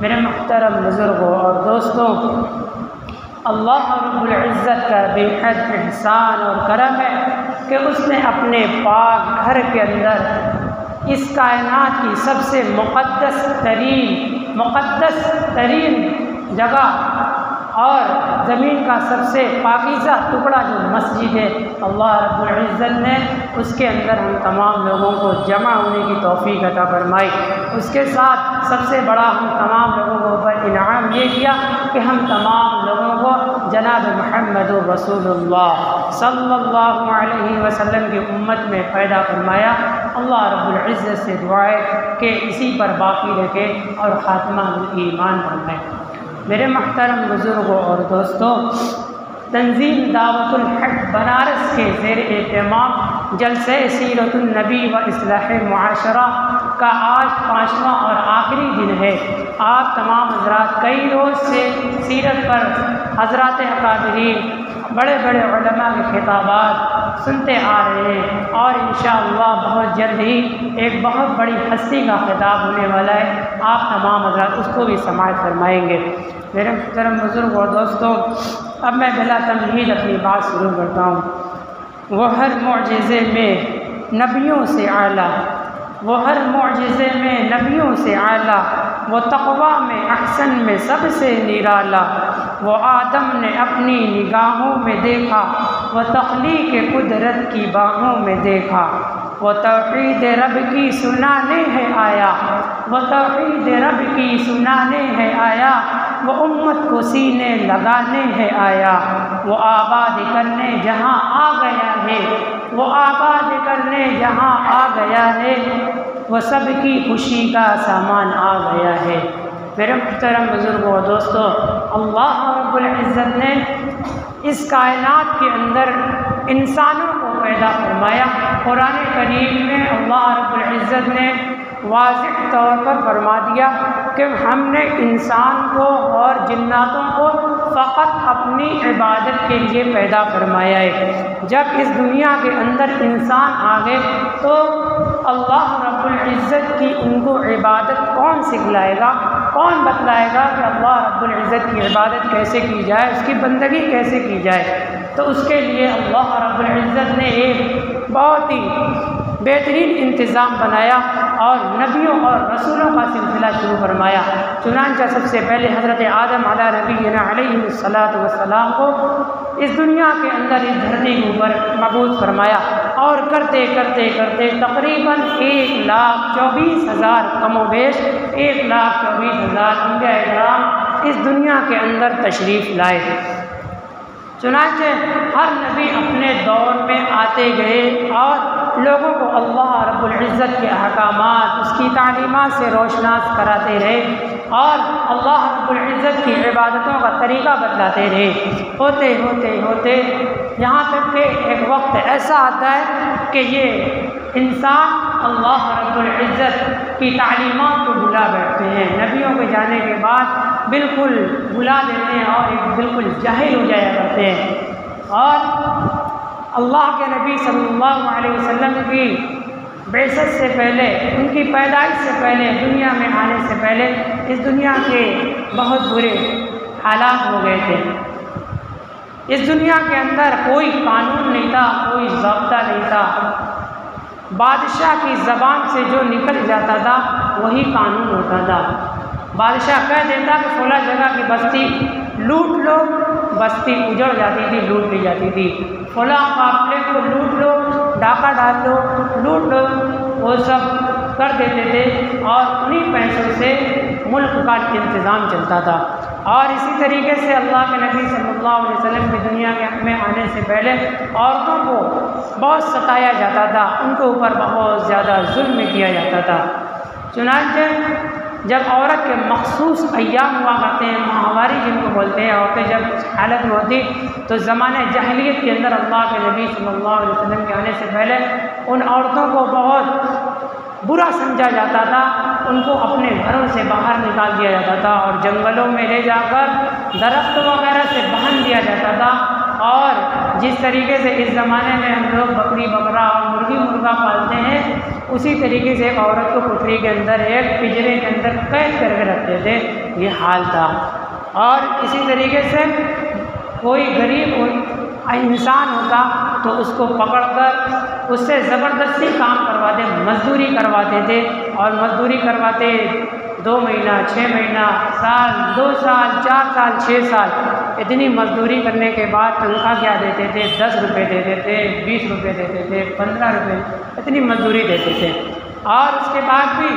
मेरे मुहतरम बुज़ुर्गों और दोस्तों, अल्लाह रब्बुल इज़्ज़त का बेहद एहसान और करम है कि उसने अपने पाक घर के अंदर इस कायनात की सबसे मुक़द्दस तरीन जगह और ज़मीन का सबसे पाकीज़ा टुकड़ा जो मस्जिद है, अल्लाह रब्बुल इज़्ज़त ने उसके अंदर हम तमाम लोगों को जमा होने की तौफ़ीक़ अता फरमाई। उसके साथ सबसे बड़ा हम तमाम लोगों के ऊपर इनाम ये किया कि हम तमाम लोगों को जनाब मुहम्मदुर रसूलुल्लाह सल्लल्लाहु अलैहि वसल्लम की उम्मत में पैदा फरमाया। अल्लाह रब्बुल इज़्ज़त से दुआ है कि इसी पर बाकी रखे और ख़ात्मा ईमान फरमाए। मेरे मुहतरम बुज़ुर्गों और दोस्तों, तंज़ीम दावतुल हक़ बनारस के ज़ेर एहतमाम जलसे सीरतुन नबी व इस्लाह मुआशरा का आज 5वां और आखिरी दिन है। आप तमाम हज़रात कई रोज़ से सीरत पर हज़रात अकाबिरीन बड़े बड़े उलमा के खिताबात सुनते आ रहे हैं और इंशाअल्लाह बहुत जल्द ही एक बहुत बड़ी हस्ती का खिताब होने वाला है। आप तमाम हज़रात उसको भी समाअत फरमाएँगे। मेरे मुहतरम बुज़ुर्ग और दोस्तों, अब मैं बिला तमहीद अपनी बात शुरू करता हूँ। वो हर मुअजिज़े में नबियों से आला, वो हर मुअजिज़े में नबियों से आला, वो तक़वा में अहसन में सबसे निराला, वो आदम ने अपनी निगाहों में देखा, वो तख़लीक़ कुदरत की बाहों में देखा, वो तौहीद रब की सुनाने है आया, वो तौहीद रब की सुनाने है आया, वो उम्मत को सीने लगाने है आया, वो आबाद करने जहाँ आ गया है, वो आबाद करने जहाँ आ गया है, वो सबकी खुशी का सामान आ गया है। मेरे मुहतरम बुज़ुर्गों और दोस्तों, अल्लाह रब्बुल इज़्ज़त ने इस कायनात के अंदर इंसानों को पैदा फरमाया। कुरान करीम में अल्लाह रब्बुल इज़्ज़त ने वाज़िह तौर पर फरमा दिया कि हमने इंसान को और जिन्नातों को फ़कत अपनी इबादत के लिए पैदा फरमाया है। जब इस दुनिया के अंदर इंसान आ गए तो अल्लाह रब्बुल इज़्ज़त की उनको इबादत कौन सिखलाएगा, कौन बतलाएगा कि अल्लाह रब्बुल इज़्ज़त की इबादत कैसे की जाए, उसकी बंदगी कैसे की जाए। तो उसके लिए अल्लाह रब्बुल इज़्ज़त ने एक बहुत ही बेहतरीन इंतज़ाम बनाया और नबियों और रसूलों का सिलसिला शुरू फरमाया। चुनांचे सबसे पहले हज़रत आदम अला नबीना अलैहिस्सलातु वस्सलाम को इस दुनिया के अंदर इस धरती के ऊपर मबूस फरमाया और करते करते करते तकरीबन 1,24,000 कमोबेश 1,24,000 अंबिया इकराम इस दुनिया के अंदर तशरीफ़ लाए। चुनांचे हर नबी अपने दौर में आते गए और लोगों को अल्लाह रब्बुल इज़्ज़त के अहकामात, उसकी तालीमात से रोशनास कराते रहे और अल्लाह रब्बुल इज़्ज़त की इबादतों का तरीक़ा बतलाते रहे। होते होते होते यहाँ तक कि एक वक्त ऐसा आता है कि ये इंसान अल्लाह रब्बुल इज़्ज़त की तालीमात को भुला बैठते हैं। नबियों के जाने के बाद बिल्कुल भुला देते हैं और एक बिल्कुल जाहिल हो जाया करते हैं। और अल्लाह के नबी सल्लल्लाहु अलैहि वसल्लम की बेइज्जत से पहले, उनकी पैदाइश से पहले, दुनिया में आने से पहले इस दुनिया के बहुत बुरे हालात हो गए थे। इस दुनिया के अंदर कोई कानून नहीं था, कोई ज़ाब्ता नहीं था। बादशाह की ज़बान से जो निकल जाता था वही कानून होता था। बादशाह कह देता कि फला जगह की बस्ती लूट लो, बस्ती उजड़ जाती थी, लूट ली जाती थी। फला काफिले को लूट लो, डाका डाल लो, लूट लो, वो सब कर देते थे और उन्हीं पैसों से मुल्क का इंतज़ाम चलता था। और इसी तरीके से अल्लाह के नबी सल्लल्लाहु अलैहि वसल्लम की दुनिया में आने से पहले औरतों को बहुत सताया जाता था, उनके ऊपर बहुत ज़्यादा जुल्म किया जाता था। चुनांचे जब औरत के मखसूस अय्याम हुआ करते हैं, माहवारी जिनको बोलते हैं, औरतें जब हालत में होती तो ज़माने जahiliyyat के अंदर अल्लाह के नबी सल्लल्लाहु अलैहि वसल्लम के आने से पहले उन औरतों को बहुत बुरा समझा जाता था। उनको अपने घरों से बाहर निकाल दिया जाता था और जंगलों में ले जाकर दरख्त वगैरह से बांध दिया जाता था। और जिस तरीके से इस ज़माने में हम लोग बकरी बकरा और मुर्गी मुर्गा पालते हैं, उसी तरीके से एक औरत को कोठरी के अंदर, एक पिंजरे के अंदर कैद करके रखते थे, ये हाल था। और इसी तरीके से कोई गरीब इंसान होता तो उसको पकड़कर उससे ज़बरदस्ती काम करवाते, मजदूरी करवाते थे। और मजदूरी करवाते 2 महीना, 6 महीना, साल, 2 साल, 4 साल, 6 साल, इतनी मजदूरी करने के बाद तनख्वाह क्या देते थे? 10 रुपये देते थे, 20 रुपये देते थे, 15 रुपये, इतनी मजदूरी देते थे। और उसके बाद भी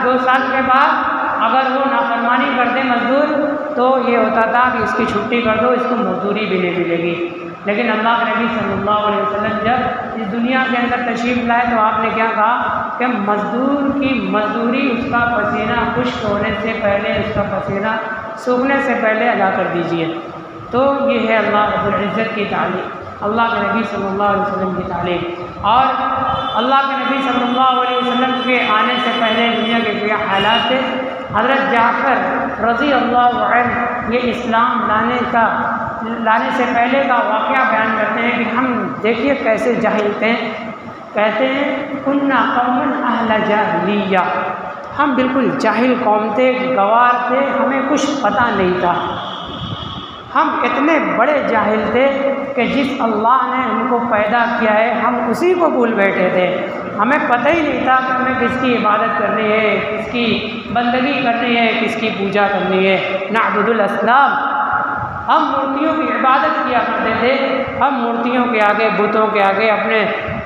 2 साल के बाद अगर वो नाफरमानी करते मजदूर तो ये होता था कि इसकी छुट्टी कर दो, इसको मजदूरी भी नहीं मिलेगी। लेकिन अल्लाह के नबी सल्लल्लाहु अलैहि वसल्लम जब इस दुनिया के अंदर तशरीफ़ लाए तो आपने क्या कहा कि मज़दूर की मजदूरी उसका पसीना खुश्क होने से पहले, उसका पसीना सूखने से पहले अदा कर दीजिए। तो ये है अल्लाह रब्बुल इज़्ज़त की तालीम, अल्लाह के नबी सल्लल्लाहु अलैहि वसल्लम की तालीम। और अल्लाह के नबी सल्लल्लाहु अलैहि वसल्लम के आने से पहले दुनिया के क्या हालात थे। हज़रत जाफ़र रज़ी अल्लाहु अन्हु ये इस्लाम लाने से पहले का वाक़या बयान करते हैं कि हम देखिए कैसे जाहिल थे। कहते हैं कुन्ना कौमन अहला जाहिलिया, हम बिल्कुल जाहिल कौम थे, गवार थे, हमें कुछ पता नहीं था। हम इतने बड़े जाहिल थे कि जिस अल्लाह ने हमको पैदा किया है हम उसी को भूल बैठे थे। हमें पता ही नहीं था कि हमें किसकी इबादत करनी है, किसकी बंदगी करनी है, किसकी पूजा करनी है। नअबुदुल असनाम, हम मूर्तियों की इबादत किया करते थे। हम मूर्तियों के आगे, बुतों के आगे अपने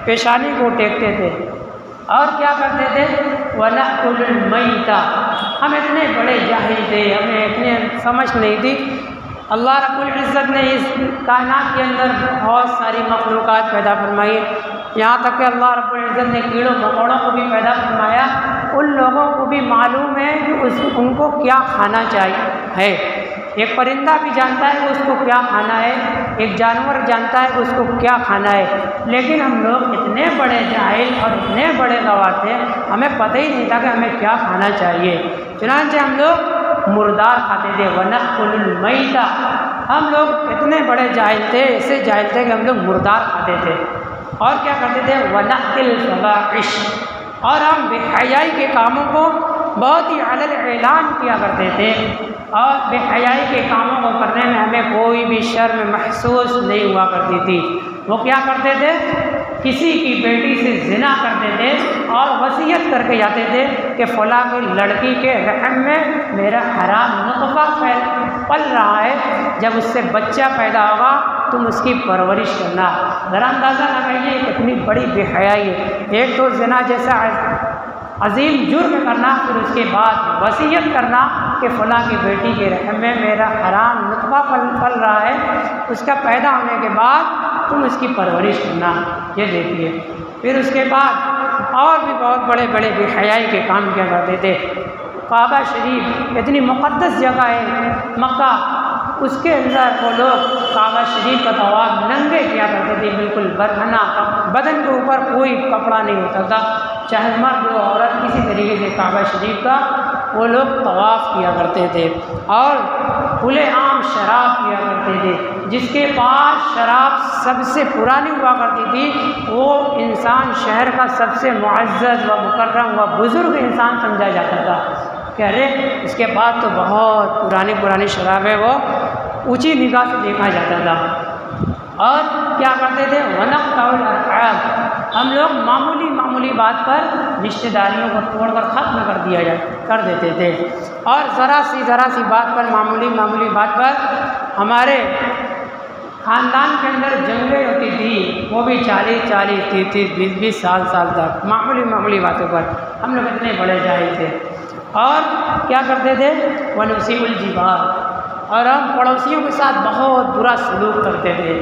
पेशानी को टेकते थे और क्या करते थे? वनअकुलुल मैता, हम इतने बड़े जाहिल थे, हमें इतनी समझ नहीं थी। अल्लाह रब्बुल इज़्ज़त ने इस कायनात के अंदर बहुत सारी मखलूक़ात पैदा फरमाई, यहाँ तक कि अल्लाह रब्बुल इज़्ज़त ने कीड़ों मकोड़ों को भी पैदा फरमाया। उन लोगों को भी मालूम है कि उनको क्या खाना चाहिए है। एक परिंदा भी जानता है कि उसको क्या खाना है, एक जानवर जानता है कि उसको क्या खाना है। लेकिन हम लोग इतने बड़े जाहिल और इतने बड़े गवार थे, हमें पता ही नहीं था कि हमें क्या खाना चाहिए। चुनांचे हम लोग मुर्दार खाते थे। वनअकुलुल मैता, हम लोग इतने बड़े जाहिल थे, ऐसे जाहिल थे कि हम लोग मुर्दार खाते थे। और क्या करते थे? वनअकिल फवाहिश, और हम बेहयाई के कामों को बहुत ही अलग ऐलान किया करते थे। और बेहयाई के कामों को करने में हमें कोई भी शर्म महसूस नहीं हुआ करती थी। वो क्या करते थे? किसी की बेटी से ज़िना करते थे और वसीयत करके जाते थे कि फ़लाँ की लड़की के रहम में मेरा हराम नुतफ़ा पल रहा है, जब उससे बच्चा पैदा होगा तुम उसकी परवरिश करना। ज़रा अंदाज़ा लगाइए कितनी बड़ी बेहयाई है। एक तो ज़िना जैसा अजीम जुर्म करना, फिर उसके बाद वसीयत करना कि फ़लाँ की बेटी के रहम में मेरा हराम नुतफ़ा पल रहा है, उसका पैदा होने के बाद तुम उसकी परवरिश करना। ये देखिए, फिर उसके बाद और भी बहुत बड़े बड़े बेहयाई के काम किया करते थे। काबा शरीफ इतनी मुक़द्दस जगह है मक्का, उसके अंदर वो लोग काबा शरीफ का तवाफ़ नंगे किया करते थे, बिल्कुल बरहना, बदन के ऊपर कोई कपड़ा नहीं होता था। चाहे मर्द हो औरत, किसी तरीके से काबा शरीफ का वो लोग तवाफ़ किया करते थे और खुलेआम शराब पिया करते थे। जिसके पास शराब सबसे पुरानी हुआ करती थी वो इंसान शहर का सबसे मुअज़्ज़ज़ व मुकर्रम व बुज़ुर्ग इंसान समझा जाता था। कह रहे इसके बाद तो बहुत पुरानी शराब है, वो ऊंची निगाह से देखा जाता था। और क्या करते थे, वनक़्तउल अरहाम, हम लोग मामूली बात पर रिश्तेदारियों को तोड़कर ख़त्म कर देते थे। और ज़रा सी बात पर मामूली बात पर हमारे ख़ानदान के अंदर जंगें होती थी, वो भी 40-40, 30-30, 20-20 साल तक मामूली बातों पर हम लोग इतने बड़े जाहिल थे। और क्या करते थे, वनुसीउल जिवार, और हम पड़ोसियों के साथ बहुत बुरा सलूक करते थे,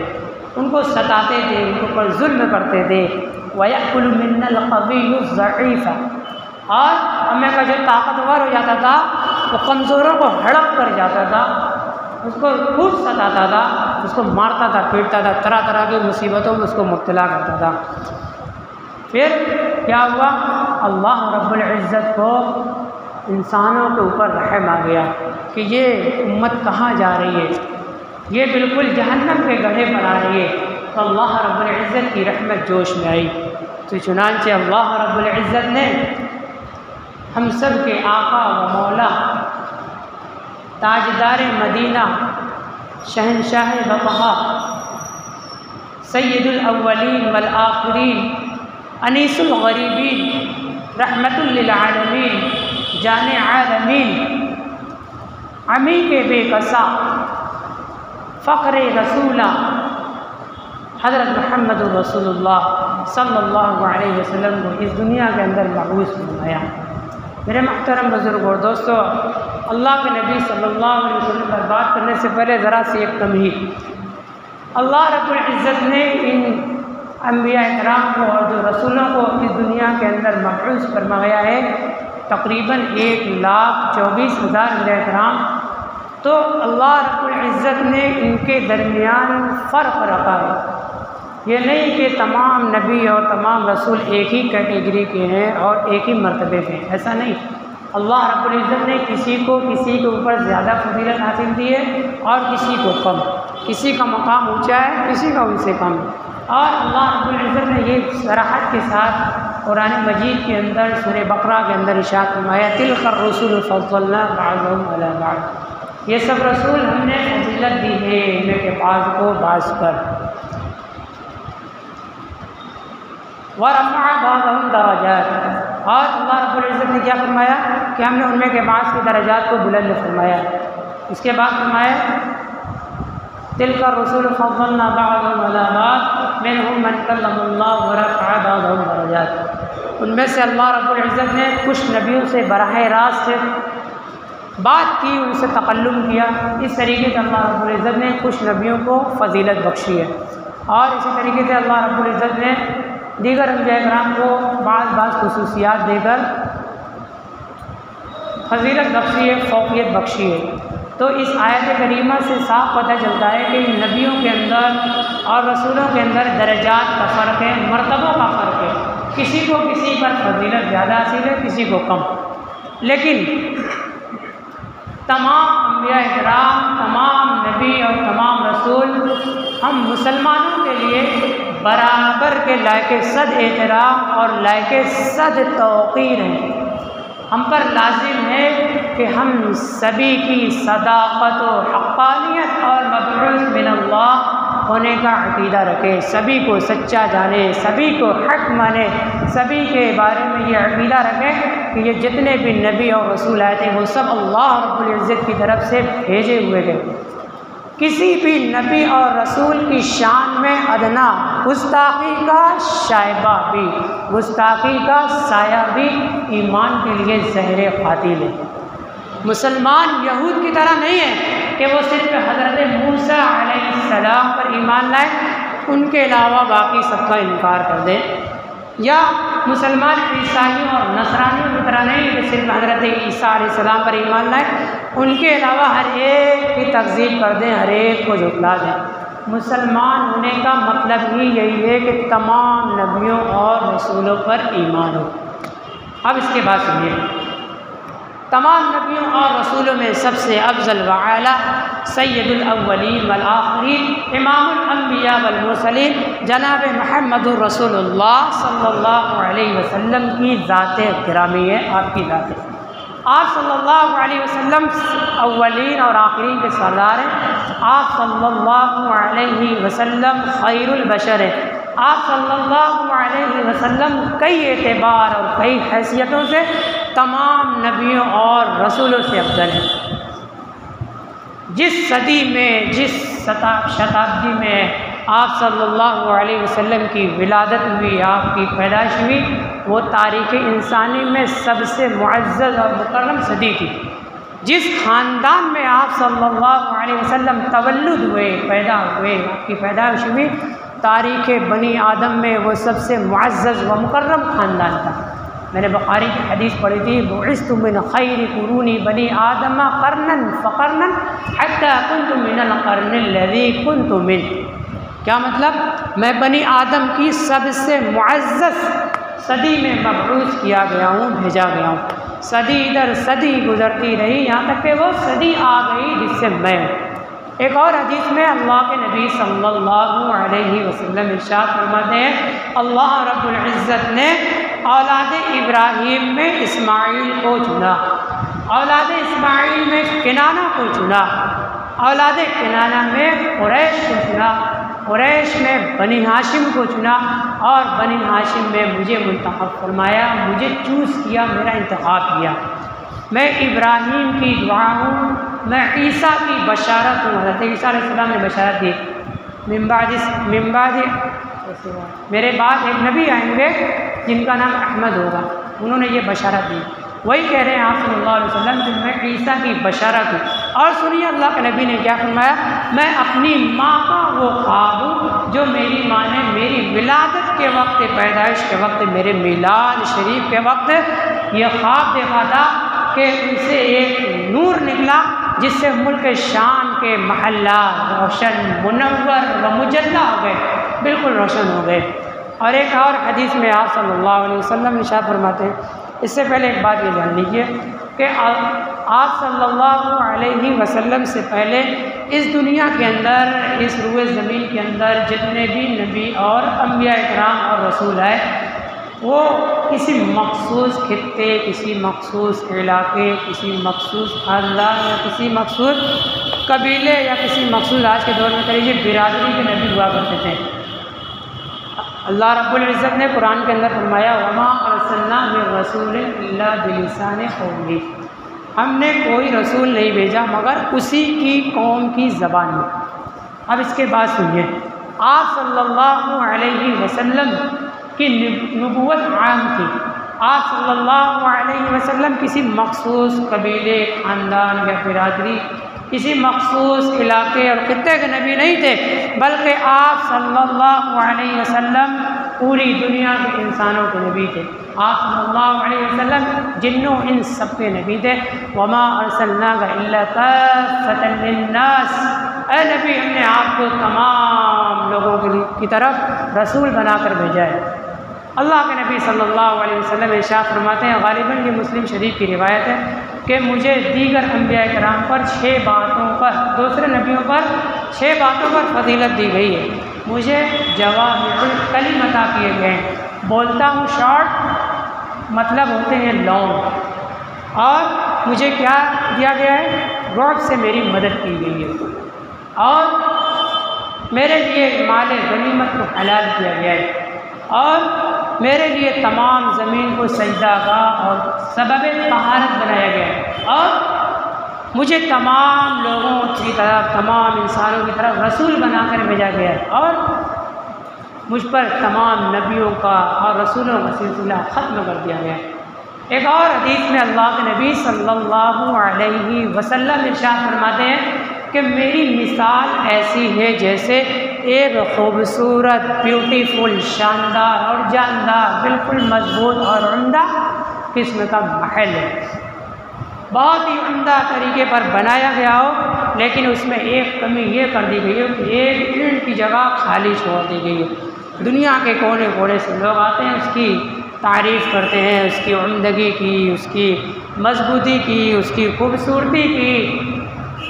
उनको सताते थे, उनके ऊपर जुल्म करते थे। वयअकुलु मिन्नल क़विय्यु ज़ईफ़ा, और हमें का जो ताकतवर हो जाता था वो कमज़ोरों को हड़प कर जाता था, उसको खूब सताता था, उसको मारता था, पीटता था, तरह तरह की मुसीबतों में उसको मुब्तला करता था। फिर क्या हुआ, अल्लाह रब्बुल इज़्ज़त को इंसानों के ऊपर रहम आ गया कि ये उम्मत कहाँ जा रही है, ये बिल्कुल जहन्नम के गड्ढे पर आ रही है। तो अल्लाह रब्बुल इज़्ज़त की रहमत जोश में आई। तो चुनांचे अल्लाह रब्बुल इज़्ज़त ने हम सब के आका व मौला ताजदार मदीना शहनशाह बक़ा सय्यदुल अव्वलीन वल आखिरीन अनीसुल गरीबीन रहमतुल लिल आलमीन जाने आलमीन अमी के बेकसा फ़ख्रे रसूला हज़रत मोहम्मद रसूलुल्लाह सल्लल्लाहु अलैहि वसल्लम को इस दुनिया के अंदर मबूस फरमाया। मेरे महतरम बुज़ुर्ग और दोस्तों, अल्लाह के नबी सल्लल्लाहु अलैहि वसल्लम पर बात करने से पहले ज़रा सी एक तमहीद, अल्लाह रब्बुल इज़्ज़त ने इन अंबिया इकराम को और जो रसूलों को इस दुनिया के अंदर मबऊस फरमाया है, तकरीबन 1,24,000 अंबिया इकराम। तो अल्लाह रब्बुल इज़्ज़त ने इनके दरमियान फ़र्क रखा है। ये नहीं कि तमाम नबी और तमाम रसूल एक ही कैटेगरी के हैं और एक ही मर्तबे के, ऐसा नहीं। अल्लाह रब्बुल इज़्ज़त ने किसी के ऊपर ज़्यादा फजीलत हासिल की है और किसी को कम, किसी का मकाम ऊँचा है, किसी का उनसे कम। और अल्लाह रब्बुल इज़्ज़त ने ये सराहत के साथ कुरान मजीद के अंदर सूरह बकरा के अंदर इरशाद फरमाया, तिलकर रसूल फज़्ज़लना बअज़हुम अला बअज़, ये सब रसूल हमने फजीलत दी है इनमें के बाज़ को बाज़ पर। वरफ़अ बअज़हुम दरजात, और अल्लाह रब्बुल इज़्ज़त ने क्या फरमाया कि हमने उनमें के बाज़ के दरजात को बुलंद फरमाया। इसके बाद फरमाया, तिलकर रसूल फज़्ज़लना बअज़हुम अला बअज़ मिनहुम मन कल्लमल्लाहु व रफ़अ बअज़हुम दरजात। उनमें से अल्लाह रब्बुल इज़्ज़त ने कुछ नबियों से बराह रास्त से बात की, उनसे तकल्लुम किया। इस तरीके से अल्लाह रब्बुल इज़्ज़त ने कुछ नबियों को फ़जीलत बख्शी है, और इसी तरीके से अल्लाह रब्बुल इज़्ज़त ने दीगर अंबिया इकराम को बाज़ खुसूसियात देकर फजीलत बख्शी है, फ़ौक़ियत बख्शी है। तो इस आयत करीमा से साफ पता चलता है कि नबियों के अंदर और रसूलों के अंदर दरजात का फ़र्क है, मर्तबों का फ़र्क है। किसी को किसी पर फजीलत ज़्यादा हासिल है, किसी को कम। लेकिन तमाम अंबिया इकराम, तमाम नबी और तमाम रसूल हम मुसलमानों के लिए बराबर के लायक सद एहतराम और लायक सद तौक़ीर हैं। हम पर लाजिम है कि हम सभी की सदाक़त और हक़्क़ानियत और मबऊस मिनल्लाह होने का अक़ीदा रखें, सभी को सच्चा जाने, सभी को हक़ माने, सभी के बारे में ये अक़ीदा रखें कि ये जितने भी नबी और रसूल आए थे वो सब अल्लाह रब्बुल इज़्ज़त की तरफ से भेजे हुए थे। किसी भी नबी और रसूल की शान में अदना गुस्ताखी का शायबा भी, गुस्ताखी का साया भी ईमान के लिए ज़हर क़ातिल है। मुसलमान यहूद की तरह नहीं है कि वो सिर्फ हज़रत मूसा अलैहिस्सलाम पर ईमान लाए, उनके अलावा बाकी सबका इनकार कर दे। या मुसलमान ईसाइयों और नसरानियों की तरह नहीं कि सिर्फ हज़रत ईसा अलैहिस्सलाम पर ईमान लाए, उनके अलावा हर एक की तकज़ीब कर दें, हर एक को झुठला दें। मुसलमान होने का मतलब ही यही है कि तमाम नबियों और रसूलों पर ईमान हो। अब इसके बाद सुनिए, तमाम नबियों और रसूलों में सबसे अफजल व आला सैयदुल अव्वलीन वल आखिरीन इमामुल अंबिया वल मुरसलीन जनाब मुहम्मदुर रसूलुल्लाह सल्लल्लाहु अलैहि वसल्लम की ज़ात गिरामी है, आपकी ज़ात है। आप सल्लल्लाहु अलैहि वसल्लम अव्वलीन और आखिरीन के सरदार हैं। आप सल्लल्लाहु अलैहि वसल्लम खैरुल बशर हैं। आप सल्लल्लाहु अलैहि वसल्लम कई एतबार और कई हैसियतों से तमाम नबियों और रसूलों से अफजल हैं। जिस सदी में, जिस शताब्दी में आप सल्लल्लाहु अलैहि वसल्लम की विलादत हुई, आपकी पैदाइश हुई, वो तारीख़ इंसानी में सबसे मुअज़्ज़ज़ और मुकर्रम सदी थी। जिस ख़ानदान में आप सल्लल्लाहु अलैहि वसल्लम तवल्लुद हुए, पैदा हुए, आपकी पैदाइश हुई, तारीख़ बनी आदम में वो सबसे मुअज़्ज़ज़ व मुकर्रम ख़ानदान था। मैंने बुखारी की हदीस पढ़ी थी, बुइस्तु मिन खैरि कुरूनी बनी आदम क़र्नन फ़क़र्नन हत्ता कुन्तु मिनल क़र्निल लज़ी कुन्तु मिन। क्या मतलब? मैं बनी आदम की सबसे मुअज़्ज़ज़ सदी में मबऊस किया गया हूँ, भेजा गया हूँ। सदी इधर सदी गुज़रती रही, यहाँ तक कि वो सदी आ गई जिससे मैं हूँ। एक और हदीस में अल्लाह के नबी सल्लल्लाहु अलैहि वसल्लम इरशाद फरमाते हैं, अल्लाह रब्बुल इज़्ज़त ने औलाद इब्राहीम में इस्माइल को चुना, औलाद इस्माइल में किनाना को चुना, औलाद किनाना में कुरैश को चुना, कुरैश में बनी हाशिम को चुना और बनी हाशिम में मुझे मुंतखब फरमाया, मुझे चूज़ किया, मेरा इंतखाब किया। मैं इब्राहीम की दुआ हूँ, मैं ईसा की बशारत हूँ। हज़रत ईसा अलैहिस्सलाम ने बशारत दी, मिम्बादी मेरे बाद एक नबी आएंगे जिनका नाम अहमद होगा। उन्होंने ये बशारत दी। वही कह रहे हैं आप सल्लल्लाहु अलैहि वसल्लम कि मैं ईसा की बशारत हूँ। और सुनिए अल्लाह के नबी ने क्या फरमाया, मैं अपनी माँ का वो ख्वाब हूँ जो मेरी माँ ने मेरी विलादत के वक्त, पैदाइश के वक्त, मेरे मिलाद शरीफ के वक्त ये ख्वाब देखा था कि उनसे एक नूर निकला जिससे मुल्क शाम के महल्ला रोशन मुनव्वर व मुजल्ला हो गए, बिल्कुल रोशन हो गए। और एक और हदीस में आप सल्लल्लाहु अलैहि वसल्लम इरशाद फरमाते हैं, इससे पहले एक बात ये जान लीजिए कि आप सल्लल्लाहु अलैहि वसल्लम से पहले इस दुनिया के अंदर, इस रूए ज़मीन के अंदर जितने भी नबी और अंबिया इकराम और रसूल आए, वो किसी मखसूस खित्ते, किसी मखसूस इलाके, किसी मखसूस ख़ानदान या किसी मखसूस कबीले या किसी मखसूस, आज के दौर में करीजिए बिरादरी के नबी हुआ करते थे। अल्लाह रब्बुल इज़्ज़त ने कुरान के अंदर फरमाया, वमा अरसलना मिन रसूलिन इल्ला बिलिसानि कौमिही, हमने कोई रसूल नहीं भेजा मगर उसी की कौम की ज़बान में। अब इसके बाद सुनिए, आप सल्लल्लाहु अलैहि वसल्लम की नबूवत आम थी। आप सल्लल्लाहु अलैहि वसल्लम किसी मखसूस कबीले, ख़ानदान या बिरादरी, किसी मखसूस इलाके और खित्ते के नबी नहीं थे, बल्कि आप सल्लल्लाहु अलैहि वसल्लम पूरी दुनिया के इंसानों के नबी थे। आप सल्लल्लाहु अलैहि वसल्लम जिन्नों इन सब के नबी थे। वमा अरसलनाका इल्ला काफ़्फतन लिन्नास, ऐ नबी हमने आपको तमाम लोगों की तरफ रसूल बनाकर भेजा है। अल्लाह के नबी सल्लल्लाहु अलैहि वसल्लम इरशाद फरमाते हैं, गालिबन ये मुस्लिम शरीफ की रिवायत है कि मुझे दीगर अंबिया कराम पर 6 बातों पर, दूसरे नबियों पर 6 बातों पर फजीलत दी गई है। मुझे जवामिउल कलिम अता किए गए हैं, बोलता हूँ शॉर्ट, मतलब होते हैं लॉन्ग। और मुझे क्या दिया गया है, रौब से मेरी मदद की गई है और मेरे लिए माल गनीमत को हलाल किया गया है और मेरे लिए तमाम ज़मीन को सजदागाह और सबब तहारत बनाया गया है और मुझे तमाम लोगों की तरफ, तमाम इंसानों की तरफ रसूल बनाकर भेजा गया है और मुझ पर तमाम नबियों का और रसूलों का सिलसिला ख़त्म कर दिया गया है। एक और हदीस में अल्लाह के नबी सल्लल्लाहु अलैहि वसल्लम इरशाद फरमाते हैं कि मेरी मिसाल ऐसी है जैसे एक खूबसूरत, ब्यूटीफुल, शानदार और जानदार, बिल्कुल मजबूत और उम्दा किस्म का महल है। बहुत ही उम्दा तरीके पर बनाया गया हो, लेकिन उसमें एक कमी ये कर दी गई है कि एक ईंट की जगह खाली छोड़ दी गई है। दुनिया के कोने कोने से लोग आते हैं, उसकी तारीफ़ करते हैं, उसकी उम्दगी की, उसकी मजबूती की, उसकी खूबसूरती की,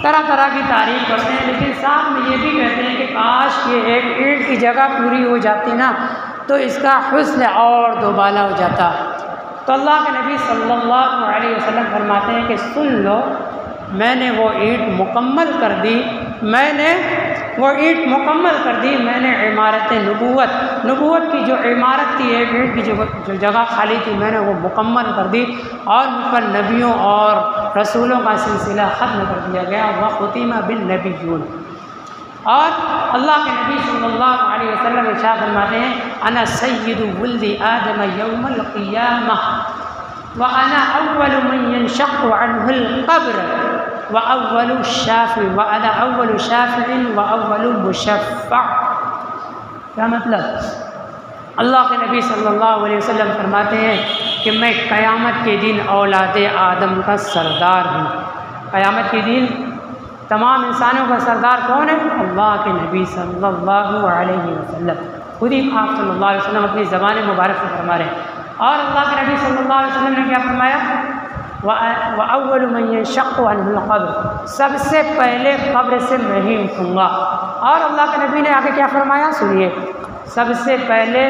तरह तरह की तारीफ़ करते हैं। लेकिन साथ में ये भी कहते हैं कि काश ये एक ईंट की जगह पूरी हो जाती ना तो इसका हुस्न और दोबाला हो जाता। तो अल्लाह के नबी सल्लल्लाहु अलैहि वसल्लम फरमाते हैं कि सुन लो, मैंने वो ईंट मुकम्मल कर दी, मैंने वो ईंट मुकम्मल कर दी, मैंने इमारत नबूवत की जो इमारत थी, एक ईंट की जो जगह खाली थी, मैंने वो मुकम्मल कर दी और मुझ पर नबियों और रसूलों का सिलसिला ख़त्म कर दिया गया। वह ख़ुतिमा बिन नबियून। और अल्लाह के नबी सल्लल्लाहु अलैहि वसल्लम इरशाद फरमाते हैं, अना सय्यिदु वुल्दी आदम यौमल क़ियामह व अना अव्वलु मन यनशक़्क़ु अन्हुल क़ब्र व अव्वलु शाफ़ि व अना अव्वलु शाफ़िइन व अव्वलु मुशफ़्फ़अ। क्या मतलब? अल्लाह के नबी सल्लल्लाहु अलैहि वसल्लम फरमाते हैं कि मैं क़यामत के दिन औलाद आदम का सरदार हूँ। क़यामत के दिन तमाम इंसानों का सरदार कौन है? अल्लाह के नबी सल्लल्लाहु अलैहि वसल्लम। खुद ही आप सल्लल्लाहु अलैहि वसल्लम अपनी ज़बान मुबारक से फरमा रहे हैं। और अल्लाह के नबी सल्लल्लाहु अलैहि वसल्लम ने क्या फरमाया? व अव्वलु मन यनशक़्क़ु अन्हुल क़ब्र, सबसे पहले कब्र से मैं ही उठूँगा। और अल्लाह के नबी ने आगे क्या फरमाया? सुनिए, सबसे पहले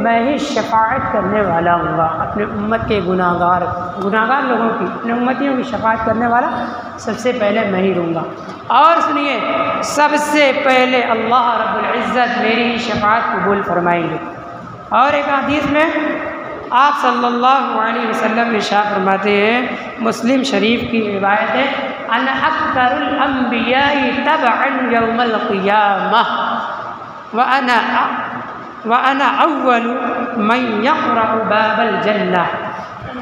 मैं ही शफ़ाअत करने वाला हूँगा अपने उम्मत के गुनाहगार लोगों की, अपने उम्मतियों की शफ़ाअत करने वाला सबसे पहले मैं ही रहूँगा। और सुनिए, सबसे पहले अल्लाह रब्बुल इज़्ज़त मेरी ही शफ़ाअत कबूल फरमाएंगे। और एक हदीस में आप सल्लल्लाहु अलैहि वसल्लम इरशाद फरमाते हैं, मुस्लिम शरीफ की रिवायत है, अना अक्तरुल अंबियाई तबअन यौमल क़ियामह व अना अव्वलु मन यक़रअु बाबल जन्नह।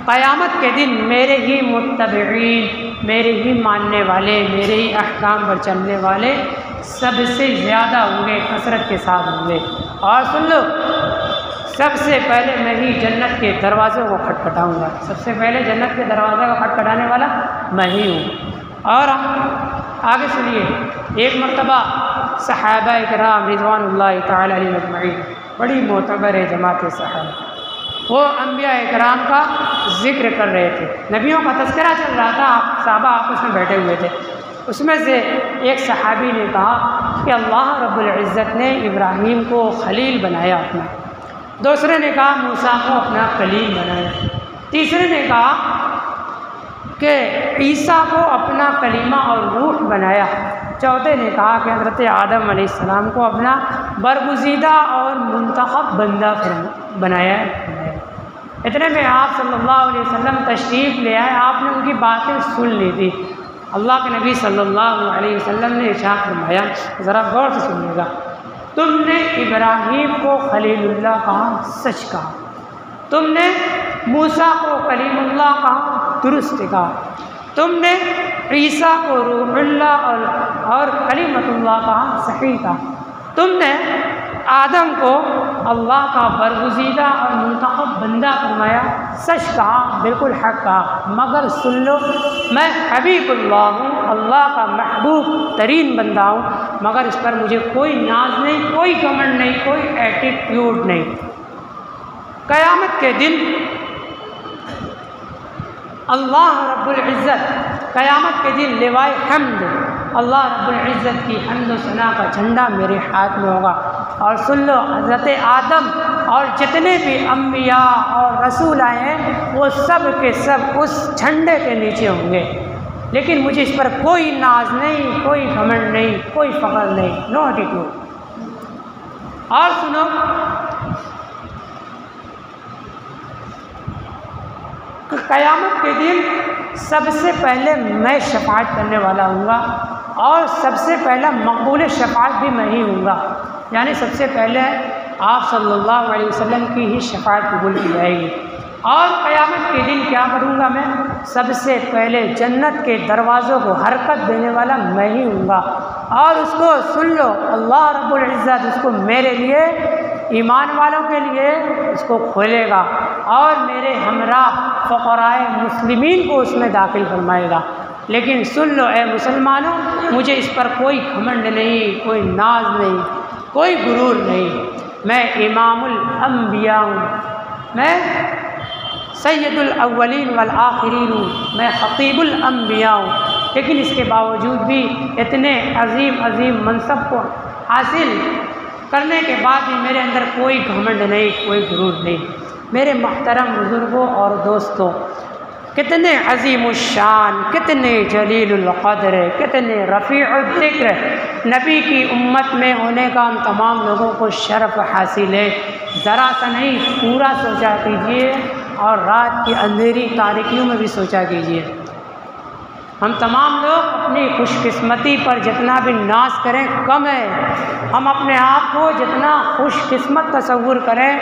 क़यामत के दिन मेरे ही मुत्तबईन, मेरे ही मानने वाले, मेरे ही अहकाम पर चलने वाले सबसे ज़्यादा होंगे, कसरत के साथ होंगे। और सुन लो, सबसे पहले मैं ही जन्नत के दरवाज़ों को खटखटाऊँगा। सबसे पहले जन्नत के दरवाज़े को खटखटाने वाला मैं ही हूँ। और आगे सुनिए, एक मरतबा सहाबा किराम रिज़वानुल्लाहि तआला अलैहिम अजमईन, बड़ी मोतबर है जमात सहाबा, वो अंबिया किराम का ज़िक्र कर रहे थे, नबियों का तज़किरा चल रहा था, सहाबा आपस में बैठे हुए थे। उसमें से एक सहाबी ने कहा कि अल्लाह रब्बुल इज़्ज़त ने इब्राहीम को खलील बनाया अपना, दूसरे ने कहा मूसा को अपना कलीम बनाया, तीसरे ने कहा कि ईसा को अपना कलीमा और रूह बनाया, चौथे ने कहा कि हज़रत आदम अलैहिस्सलाम को अपना बरगुज़ीदा और मुंतखब बंदा बनाया। इतने में आप सल्लल्लाहु अलैहि वसल्लम तशरीफ़ ले आए, आपने उनकी बातें सुन ली थी। अल्लाह के नबी सल्लल्लाहु अलैहि वसल्लम ने इरशाद फरमाया, ज़रा गौर से सुनिएगा, तुमने इब्राहीम को खलीलुल्लाह कहा, सच कहा। तुमने मूसा को कलीमुल्लाह कहा, दुरुस्त कहा। तुमने ईसा को रूहुल्लाह और कलीमतुल्लाह कहा, सही कहा। तुमने आदम को अल्लाह का बरगुज़ीदा और मुंतखब बंदा फरमाया, सच कहा, बिल्कुल हक़ कहा। मगर सुन लो, मैं हबीबुल्लाह हूँ, अल्लाह का महबूब तरीन बंदा हूँ, मगर इस पर मुझे कोई नाज नहीं, कोई घमंड नहीं, कोई एटीट्यूड नहीं। क़यामत के दिन अल्लाह रब्बुल इज़्ज़त, क़यामत के दिन लिवाए हम्द, अल्लाह रब्बुल इज़्ज़त की हम्द व सना का झंडा मेरे हाथ में होगा। और सुन लो, हज़रत आदम और जितने भी अम्बिया और रसूल आए हैं वो सब के सब उस झंडे के नीचे होंगे, लेकिन मुझे इस पर कोई नाज नहीं, कोई घमंड नहीं, कोई फ़ख्र नहीं, नो एटीट्यूड। और सुनो, क़यामत के दिन सबसे पहले मैं शफ़ाअत करने वाला हूँगा और सबसे पहला मकबूल शफ़ाअत भी मैं ही हूँगा, यानी सबसे पहले आप सल्लल्लाहु अलैहि वसल्लम की ही शफ़ाअत कबूल की जाएगी। और क़यामत के दिन क्या करूँगा मैं? सबसे पहले जन्नत के दरवाज़ों को हरकत देने वाला मैं ही हूँगा। और उसको सुन लो, अल्लाह रब्बुल इज़्ज़त उसको मेरे लिए, ईमान वालों के लिए उसको खोलेगा और मेरे हमरा फ़क़राए मुस्लिमीन को उसमें दाखिल फरमाएगा। लेकिन सुन लो ए मुसलमानों, मुझे इस पर कोई घमंड नहीं, कोई नाज नहीं, कोई गुरूर नहीं। मैं इमामुल अंबिया हूँ, मैं सैयदुल अव्वलीन वल आखिरीन हूँ, मैं ख़तीबुल अंबिया हूँ, लेकिन इसके बावजूद भी इतने अजीम मनसब को हासिल करने के बाद भी मेरे अंदर कोई घमंड नहीं, कोई गुरूर नहीं। मेरे मोहतरम बुज़ुर्गों और दोस्तों, कितने अज़ीमुश्शान, कितने जलीलुल क़द्र, कितने रफ़ीउल ज़िक्र नबी की उम्मत में होने का हम तमाम लोगों को शरफ़ हासिल है। ज़रा सा नहीं, पूरा सोचा कीजिए और रात की अंधेरी तारीकियों में भी सोचा कीजिए। हम तमाम लोग अपनी खुशकिस्मती पर जितना भी नाज करें कम है। हम अपने आप को जितना खुशकिस्मत तसव्वुर करें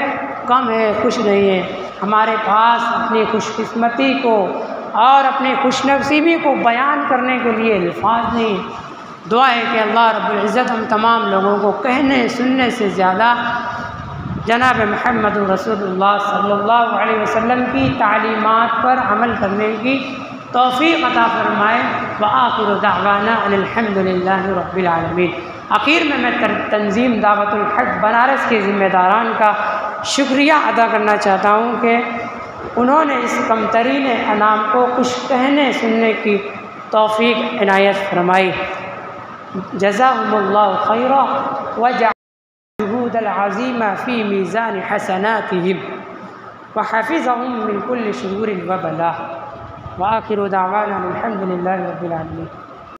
कम है, कुछ नहीं है। हमारे पास अपनी खुशकिस्मती को और अपनी खुशनसीबी को बयान करने के लिए अल्फाज नहीं। दुआ है कि अल्लाह रब्बुल इज़्ज़त हम तमाम लोगों को कहने सुनने से ज़्यादा जनाब मुहम्मद रसूलुल्लाह सल्लल्लाहु अलैहि वसल्लम की तालीमात पर अमल करने की तौफ़ीक़ अता फ़रमाए। व आखिरु दावाना अनिल हम्दुलिल्लाहि रब्बिल आलमीन। आखिर में मैं तंज़ीम दावतुल हक़ बनारस के ज़िम्मेदारान का शुक्रिया अदा करना चाहता हूँ कि उन्होंने इस कमतरीन अनाम को कुछ कहने सुनने की तौफ़ीक़ इनायत फ़रमाई। जज़ाहुमुल्लाहु खैरा व जअल जुहूदल अज़ीमा फ़ी मीज़ान हसनातिहिम व हफ़िज़हुम मिन कुल्लि शुरूरिन व बला। व आखिरु दावाना अल्हम्दुलिल्लाहि रब्बिल आलमीन।